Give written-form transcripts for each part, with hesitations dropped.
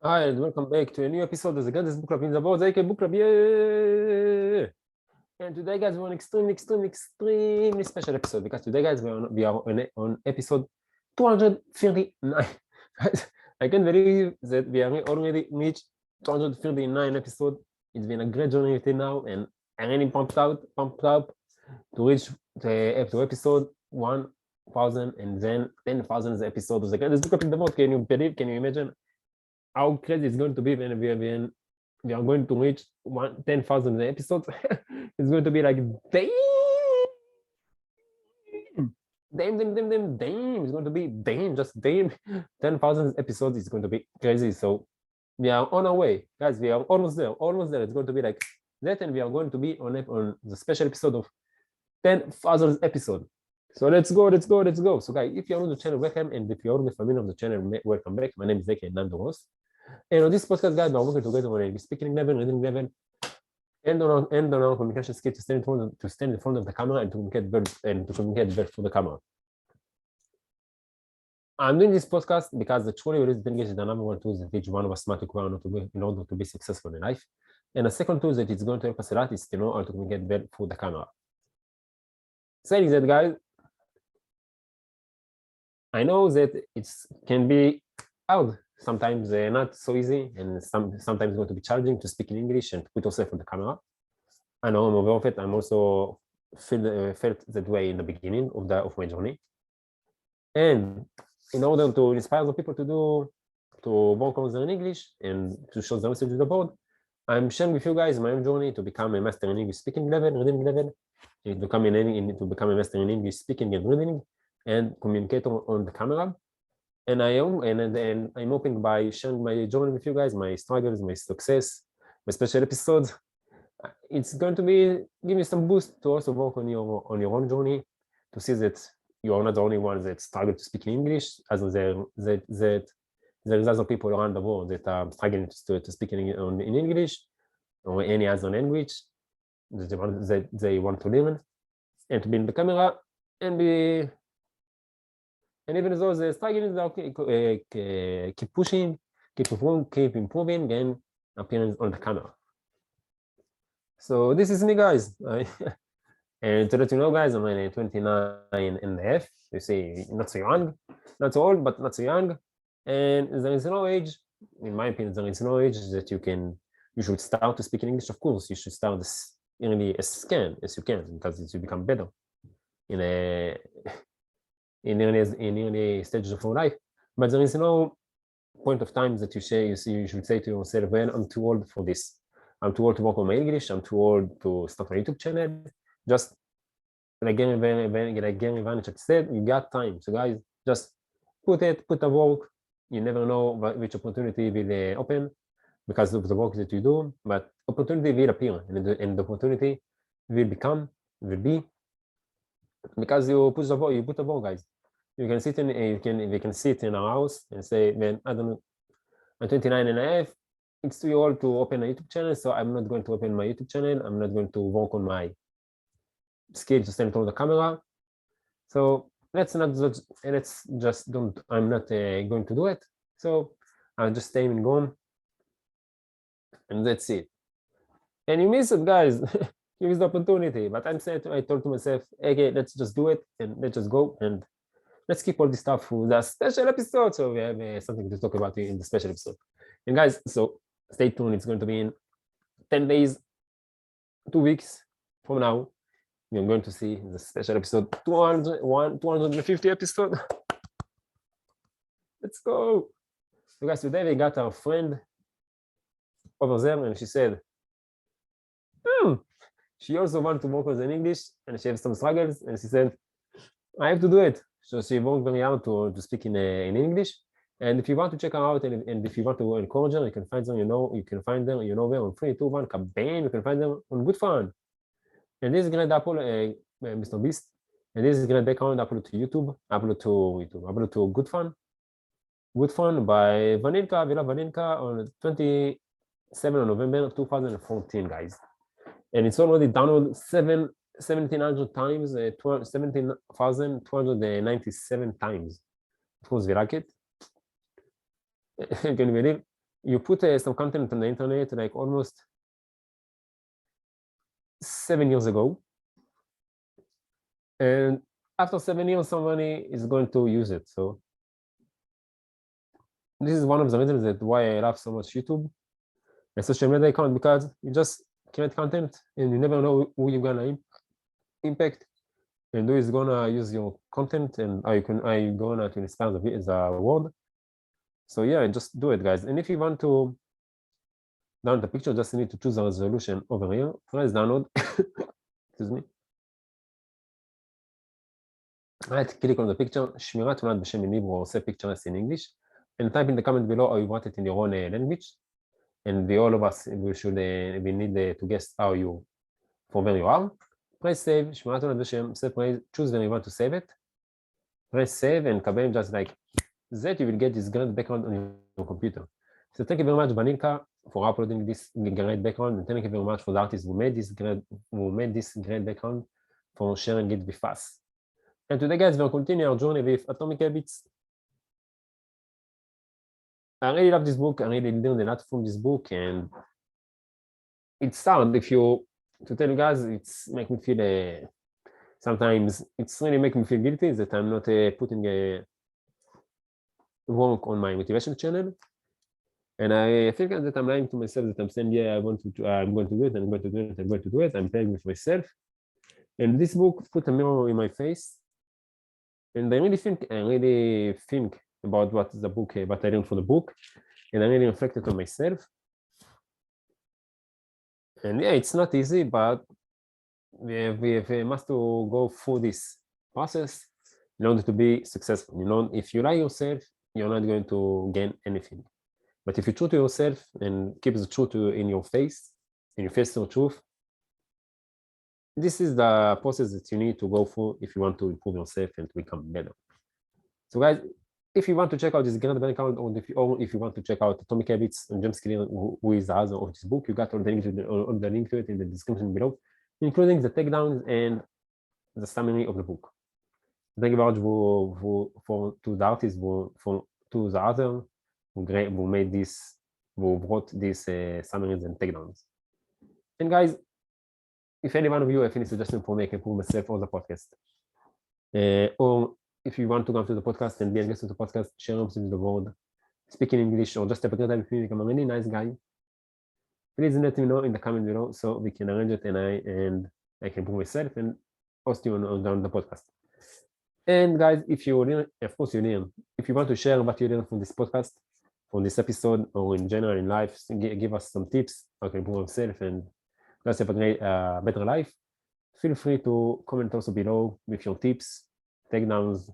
Hi, and welcome back to a new episode of the Greatest Book Club in the world, aka Book Club, yeah! And today, guys, we're on extremely special episode because today, guys, we are on episode 239. I can't believe that we are already reached 239 episode. It's been a great journey until now, and I'm really pumped up to reach to episode 1,000 and then 10,000 episode of the Greatest Book Club in the world. Can you believe? Can you imagine how crazy it's going to be when we are going to reach 10,000 episodes? It's going to be like damn. It's going to be damn, just damn. 10,000 episodes is going to be crazy. So we are on our way, guys. We are almost there. It's going to be like that, and we are going to be on the special episode of 10,000 episode. So let's go. So guys, if you're on the channel, welcome, and if you're already familiar with the channel, welcome back. My name is Zeki, and I'm the host. And on this podcast, guys, we're working together on a speaking level, reading level, and on our communication skills to stand in front of the camera and to communicate better through the camera. I'm doing this podcast because the truly realistic English is the number one tool that each one of us must acquire in order to be successful in life. And the second tool that it's going to help us a lot is to know how to communicate better through the camera. Saying that, guys, I know that it can be hard, sometimes not so easy, and sometimes going to be challenging to speak in English and put yourself on the camera. I know I'm aware of it. I'm also felt that way in the beginning of my journey. And in order to inspire the people to work on their English and to show the message to the board, I'm sharing with you guys my own journey to become a master in English speaking level, reading level, to become a master in English speaking and reading, and communicate on the camera. And I'm hoping by sharing my journey with you guys, my struggles, my success, my special episodes, it's going to give me some boost to also work on your own journey, to see that you are not the only ones that struggle to speak in English, as that there is other people around the world that are struggling to speak in English or any other language that they want to learn, and to be in the camera and even though the struggling, keep pushing, keep improving, and appearing on the camera. So this is me, guys. And to let you know, guys, I'm 29 and a half. You see, not so young, not so old, but not so young. And there is no age, in my opinion, there is no age that you should start to speak in English. Of course, you should start as early as you can, because it will become better in early stages of your life. But there is no point of time that you should say to yourself, well, I'm too old for this. I'm too old to work on my English. I'm too old to start my YouTube channel. Just like Gary Vaynerchuk said, you got time. So guys, just put the work. You never know which opportunity will open because of the work that you do, but opportunity will appear, and the opportunity will be because you put the work, guys. You can sit in our house and say, man, I don't know, I'm 29 and a half. It's too old to open a YouTube channel, so I'm not going to open my YouTube channel. I'm not going to work on my skill to stand in front of the camera. So let's just don't. I'm not going to do it. So I'll just stay in home, and that's it. And you miss it, guys. You miss the opportunity. But I told to myself, okay, let's just do it, and let's just go, and let's keep all this stuff for the special episode. So we have something to talk about in the special episode. And guys, so stay tuned. It's going to be in 10 days, 2 weeks from now. We're going to see the special episode 250 episode. Let's go. So guys, today we got our friend over there, and she said, she also wants to work in English, and she has some struggles, and she said, I have to do it. So she worked very hard to speak in English. And if you want to check her out, and if you want to encourage her, you can find them, where on 3, 2, 1, kabam, you can find them on Good Fun. And this is great Mr. Beast. And this is great background upload to YouTube, upload to Good Fun. Good Fun by Vaninka, Villa Vaninka on 27th of November 2014, guys. And it's already downloaded 1,700 times, 17,297 times. Of course, we like it. Can you believe? you put some content on the internet like almost 7 years ago, and after 7 years, somebody is going to use it. So this is one of the reasons that why I love so much YouTube and social media account, because you just create content and you never know who you're gonna impact and who is gonna use your content and are you gonna to inspire the world. So yeah, just do it, guys. And if you want to download the picture, just need to choose the resolution over here. Press download. Excuse me. Right click on the picture, שמירת תמונת בשם in Hebrew or say pictures in English, and type in the comment below how you want it in your own language. And all of us we need to guess how you from where you are. Press save, שמירת תמונת בשם, choose when you want to save it. Press save and kabam, just like that you will get this great background on your computer. So thank you very much, Vanilka, for uploading this great background, and thank you very much for the artist who made this great background for sharing it with us. And today, guys, we'll continue our journey with Atomic Habits. I really love this book. I really learned a lot from this book, and it's hard to tell you guys, it's make me feel sometimes it's really make me feel guilty that I'm not putting work on my motivation channel, and I feel that I'm lying to myself that I'm saying, yeah, I'm going to do it, I'm going to do it. I'm playing with myself, and this book put a mirror in my face, and I really think about what I learned from the book, and I really reflected on myself. And yeah, it's not easy, but we must to go through this process in order to be successful. You know, if you lie yourself, you're not going to gain anything. But if you're true to yourself and keep the truth in your face, and you face the truth, this is the process that you need to go through if you want to improve yourself and to become better. So guys, if you want to check out this grand bank account, or if you want to check out Atomic Habits and James Clear, who is the author of this book, you got all the link to it in the description below, including the takedowns and the summary of the book. Thank you very much to the artist, to the author who made this, who brought these summaries and takedowns. And guys, if any one of you have any suggestion for me, I can improve myself or the podcast, or if you want to come to the podcast and be a guest to the podcast, share with the world, speak in English, or just have a great time with me, become a really nice guy, please let me know in the comment below so we can arrange it, and I can improve myself and host you on the podcast. And guys, if you learn, of course you learn. If you want to share what you learned from this podcast, from this episode, or in general in life, give us some tips how to improve yourself and just have a great, better life. Feel free to comment also below with your tips, takedowns,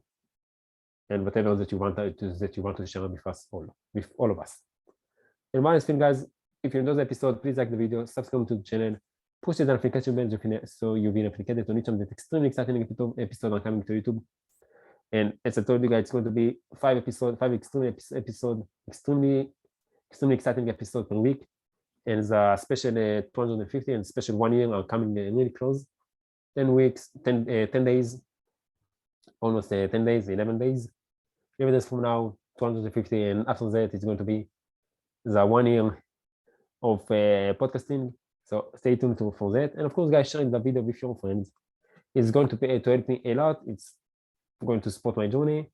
and whatever that you want to share with us with all of us. And one last thing, guys, if you enjoyed the episode, please like the video, subscribe to the channel, push the notification bell so you'll be notified on each of the extremely exciting episodes are coming to YouTube. And as I told you guys, it's going to be 5 extremely exciting episodes per week. And the special 250 and special 1 year are coming really close. 10 weeks, 10 days, almost 10 days, 11 days. 11 days from now, 250, and after that, it's going to be the 1 year of podcasting. So stay tuned for that. And of course, guys, sharing the video with your friends is going to help me a lot. It's going to support my journey.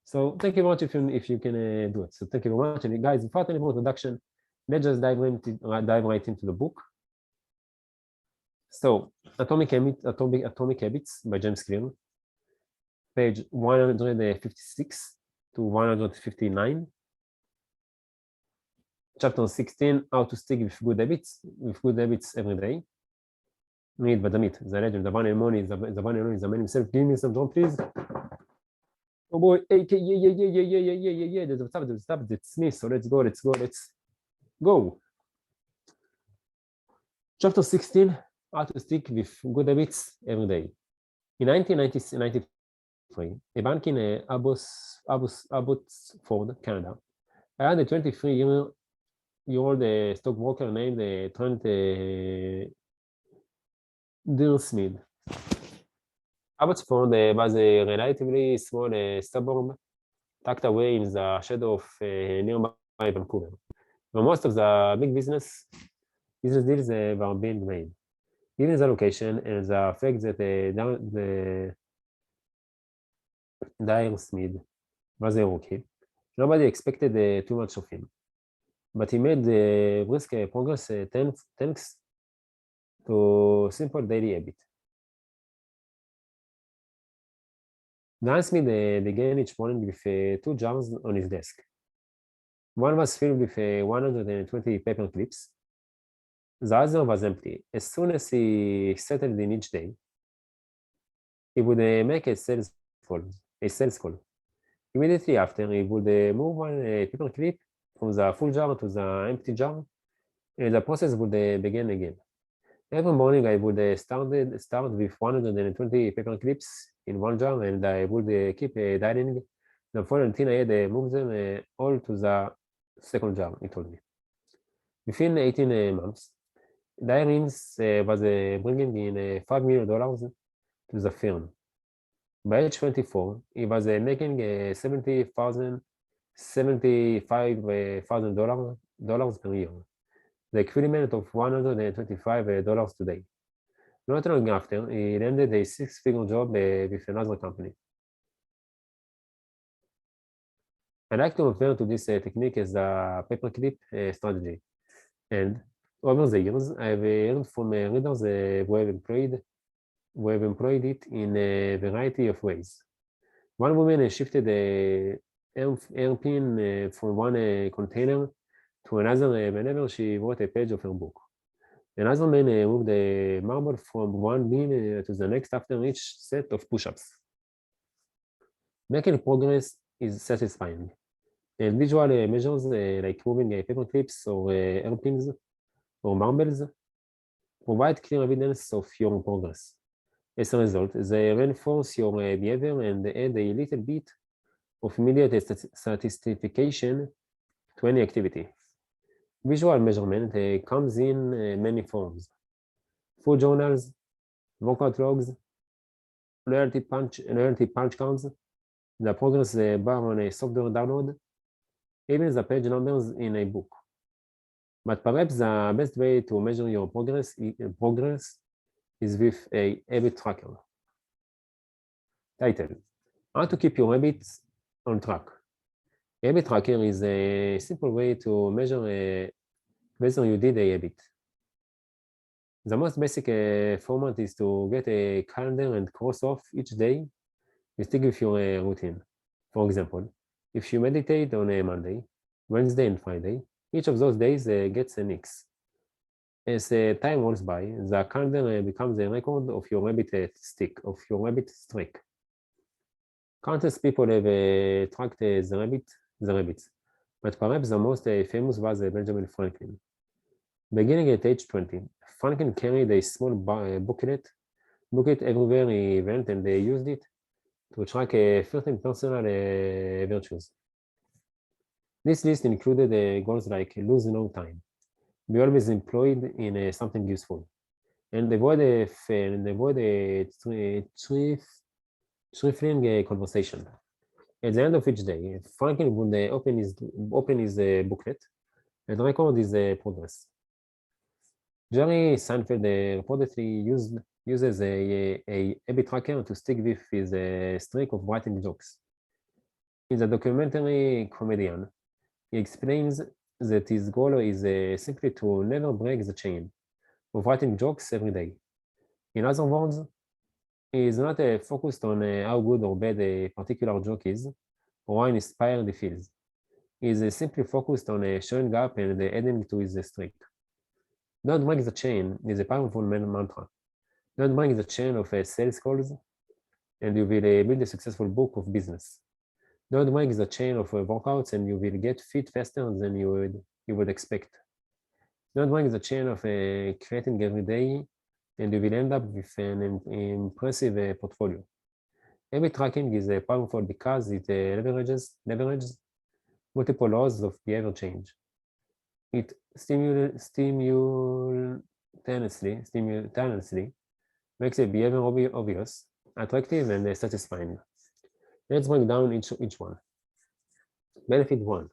So thank you very much if you can do it. So thank you very much. And guys, without any more introduction, let's just dive right into the book. So Atomic Habits by James Clear, page 156 to 159. Chapter 16, how to stick with good habits every day. Read Badamit, the legend, the one and only, the man himself. Give me some drum, please. Oh boy, hey, yeah. There's a stop. It's me. So let's go. Chapter 16, how to stick with good habits every day. In 1993, a bank in Abbotsford, Canada, I had a 23-year-old stockbroker named Trent Deersmith. Abbotsford was a relatively small suburb tucked away in the shadow of nearby Vancouver. But most of the big business deals are being made. Given the location and the fact that the Dyer Smith was a rookie, nobody expected too much of him. But he made brisk progress thanks to simple daily habit. Dyer Smith began each morning with 2 jars on his desk. One was filled with 120 paper clips. The other was empty. As soon as he settled in each day, he would make a sales call. Immediately after, he would move one paper clip from the full jar to the empty jar, and the process would begin again. Every morning, I would start with 120 paper clips in one jar, and I would keep dialing them full until I had moved them all to the second jar, he told me. Within 18 months, Dyrins was bringing in $5 million to the firm. By age 24, he was making $75,000 per year, the equivalent of $125 today. Not long after, he landed a 6-figure job with another company. I like to refer to this technique as the paperclip strategy. And over the years, I've learned from readers who have employed it in a variety of ways. One woman shifted a airpin from one container to another whenever she wrote a page of her book. Another man moved a marble from one bin to the next after each set of push-ups. Making progress is satisfying. And visual measures like moving paper clips or airpins or marbles provide clear evidence of your progress. As a result, they reinforce your behavior and add a little bit of immediate satisfaction to any activity. Visual measurement comes in many forms. Food journals, workout logs, loyalty punch counts, the progress bar on a software download, even the page numbers in a book. But perhaps the best way to measure your progress is with a habit tracker. Title: How to keep your habits on track. Habit tracker is a simple way to measure whether you did a habit. The most basic format is to get a calendar and cross off each day you stick with your routine. For example, if you meditate on a Monday, Wednesday, and Friday, each of those days gets an X. As time rolls by, the calendar becomes a record of your habit streak. Countless people have tracked the habits, but perhaps the most famous was Benjamin Franklin. Beginning at age 20, Franklin carried a small booklet everywhere he went, and they used it to track 13 personal virtues. This list included goals like lose no time, be always employed in something useful, and avoid a trifling conversation. At the end of each day, Franklin would open his booklet and record his progress. Jerry Seinfeld reportedly uses a habit tracker to stick with his streak of writing jokes. In the documentary Comedian, he explains that his goal is simply to never break the chain of writing jokes every day. In other words, he is not focused on how good or bad a particular joke is or how inspired he feels. He is simply focused on showing up and adding to his streak. Don't break the chain is a powerful mantra. Don't break the chain of sales calls, and you will build a successful book of business. Don't break the chain of workouts, and you will get fit faster than you would expect. Don't break the chain of creating every day, and you will end up with an impressive portfolio. Habit tracking is powerful because it leverages multiple laws of behavior change. It simultaneously makes a behavior obvious, attractive, and satisfying. Let's break down each one. Benefit 1.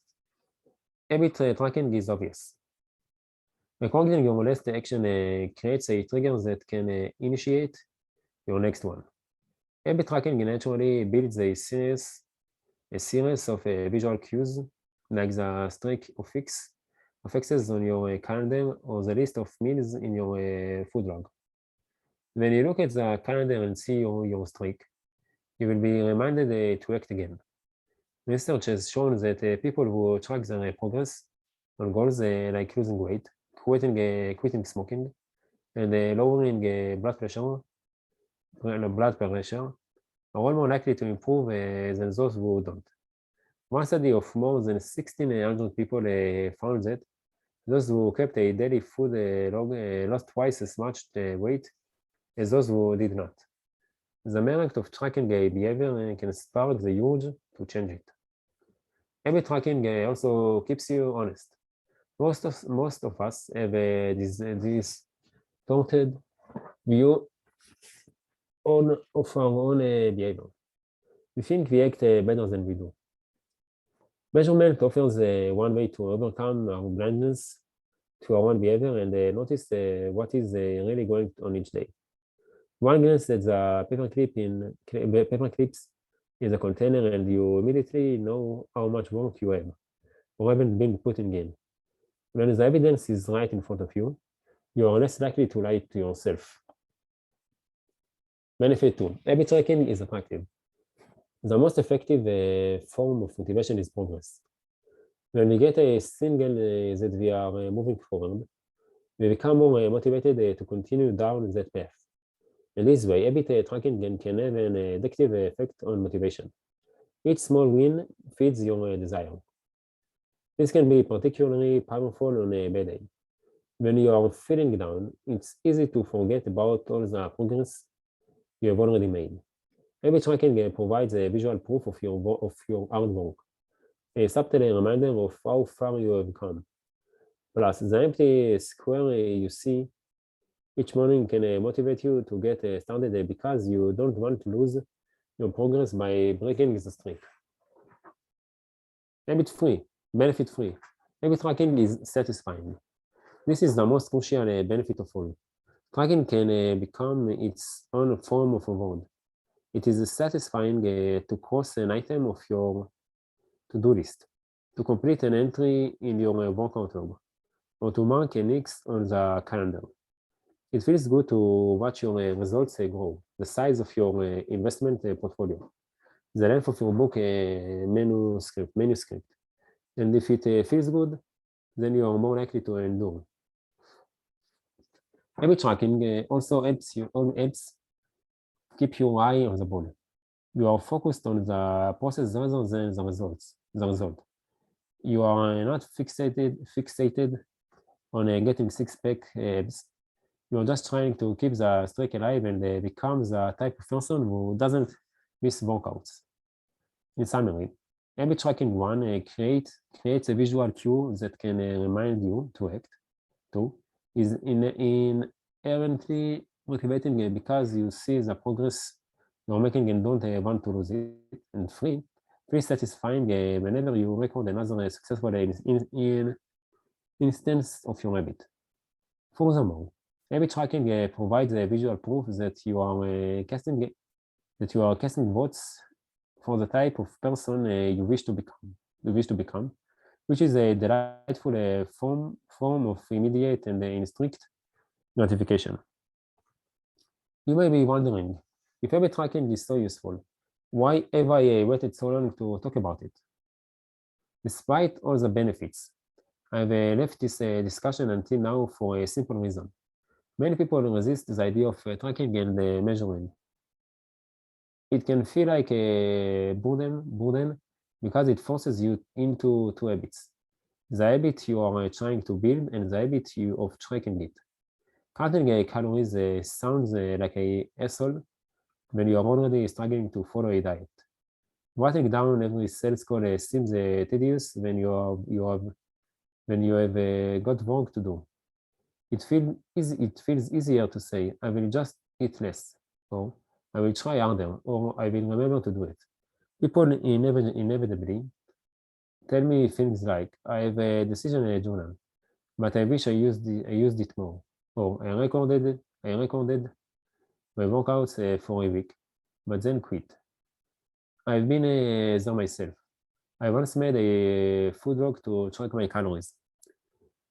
Habit tracking is obvious. Recording your last action creates a trigger that can initiate your next one. Habit tracking naturally builds a series of visual cues, like the streak of X's on your calendar or the list of meals in your food log. When you look at the calendar and see your streak, you will be reminded to act again. Research has shown that people who track their progress on goals like losing weight, quitting smoking, and lowering blood pressure are all more likely to improve than those who don't. One study of more than 1,600 people found that those who kept a daily food log lost twice as much weight as those who did not. The mere act of tracking a behavior can spark the urge to change it. Habit tracking also keeps you honest. Most of us have this distorted view of our own behavior. We think we act better than we do. Measurement offers one way to overcome our blindness to our own behavior and notice what is really going on each day. One glance at the paper clips in the container and you immediately know how much work you have or haven't been putting in. When the evidence is right in front of you, you are less likely to lie to yourself. Benefit 2. Habit tracking is attractive. The most effective form of motivation is progress. When we get a signal that we are moving forward, we become more motivated to continue down that path. In this way, habit tracking can have an addictive effect on motivation. Each small win feeds your desire. This can be particularly powerful on a bad day. When you are feeling down, it's easy to forget about all the progress you have already made. Habit tracking provides a visual proof of your hard work, a subtle reminder of how far you have come. Plus, the empty square you see each morning can motivate you to get started because you don't want to lose your progress by breaking the streak. Benefit free. Habit tracking is satisfying. This is the most crucial benefit of all. Tracking can become its own form of reward. It is satisfying to cross an item of your to-do list, to complete an entry in your workout log, or to mark an X on the calendar. It feels good to watch your results grow, the size of your investment portfolio, the length of your book manuscript. And if it feels good, then you are more likely to endure. Habit tracking also helps keep your eye on the ball. You are focused on the process rather than the result. You are not fixated on getting six-pack abs. You are just trying to keep the streak alive and become the type of person who doesn't miss workouts. In summary, habit tracking creates a visual cue that can remind you to act. 2 is inherently motivating because you see the progress you're making and don't want to lose it. And 3 feels satisfying whenever you record another successful instance of your habit. Furthermore, habit tracking provides a visual proof that you are casting votes for the type of person you wish to become, which is a delightful form of immediate and instant gratification. You may be wondering, if habit tracking is so useful, why have I waited so long to talk about it? Despite all the benefits, I've left this discussion until now for a simple reason. Many people resist the idea of tracking and measuring. It can feel like a burden because it forces you into two habits: the habit you are trying to build and the habit of tracking it. Counting calories sounds like a hassle when you are already struggling to follow a diet. Writing down every sales call seems tedious when you have got work to do. It feels easier to say, I will just eat less, or I will try harder, or I will remember to do it. People inevitably Tell me things like, I have a decision journal, but I wish I used it more. Or I recorded my workouts for a week, but then quit. I've been there myself. I once made a food log to track my calories.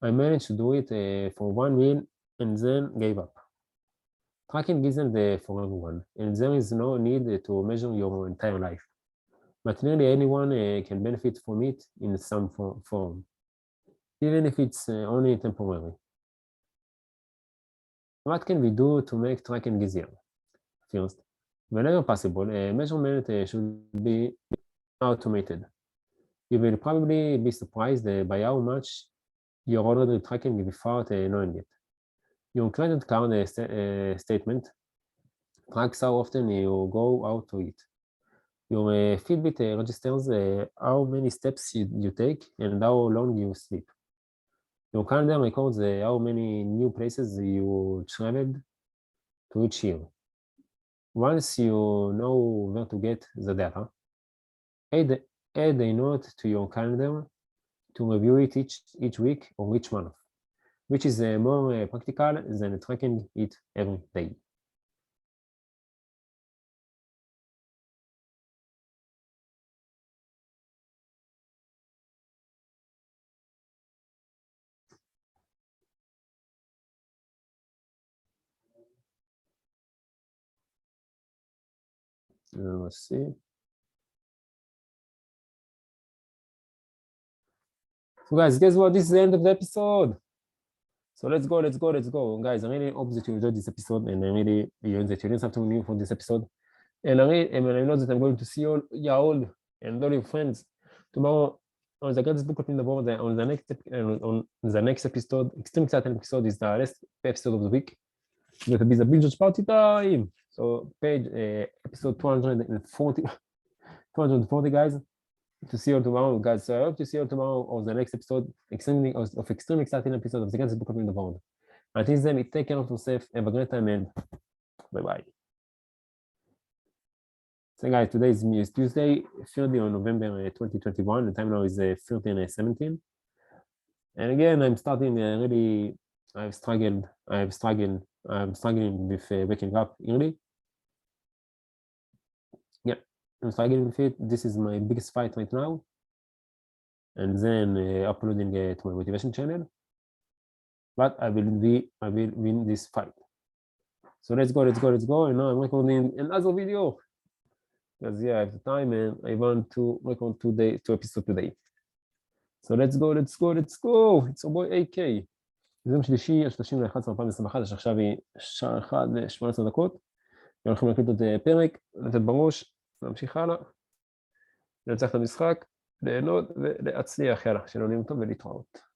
I managed to do it for one meal and then gave up. Tracking isn't for everyone, and there is no need to measure your entire life. But nearly anyone can benefit from it in some form, even if it's only temporary. What can we do to make tracking easier? First, whenever possible, measurement should be automated. You will probably be surprised by how much you're already tracking without knowing it. Your credit card statement tracks how often you go out to eat. Your Fitbit registers how many steps you take and how long you sleep. Your calendar records how many new places you traveled to each year. Once you know where to get the data, add, add a note to your calendar to review it each week or each month, which is more practical than tracking it every day. Let's see. So guys, guess what? This is the end of the episode. So let's go. Guys, I really hope that you enjoyed this episode and I really enjoyed that you learned something new from this episode. And I know that I'm going to see all y'all and all your friends tomorrow on the greatest book in the world. On the next episode, extreme exciting episode is the last episode of the week. It's going to be the binge watch party time. So page episode 240 guys. To see you tomorrow, guys. So I hope to see you tomorrow on the next episode, extremely exciting episode of the greatest book in the world. Until then, take care of yourself. Have a great time and bye. So guys, today is Tuesday, 30 on November 2021. The time now is 13:17. And again, I'm starting really, I'm struggling with waking up early. Yeah, I'm struggling with it. This is my biggest fight right now. And then uploading to my motivation channel. But I will win this fight. So let's go. And now I'm recording another video. Because yeah, I have the time and I want to record two episodes today. So let's go. It's your boy AK. זה יום שלישי, ה-31/2021, שעכשיו היא שעה 1:18. הולכים להקליט עוד פרק, לתת בראש, להמשיך הלאה, לנצח את המשחק, ליהנות ולהצליח. יאללה, שלא נהיה טוב ולהתראות.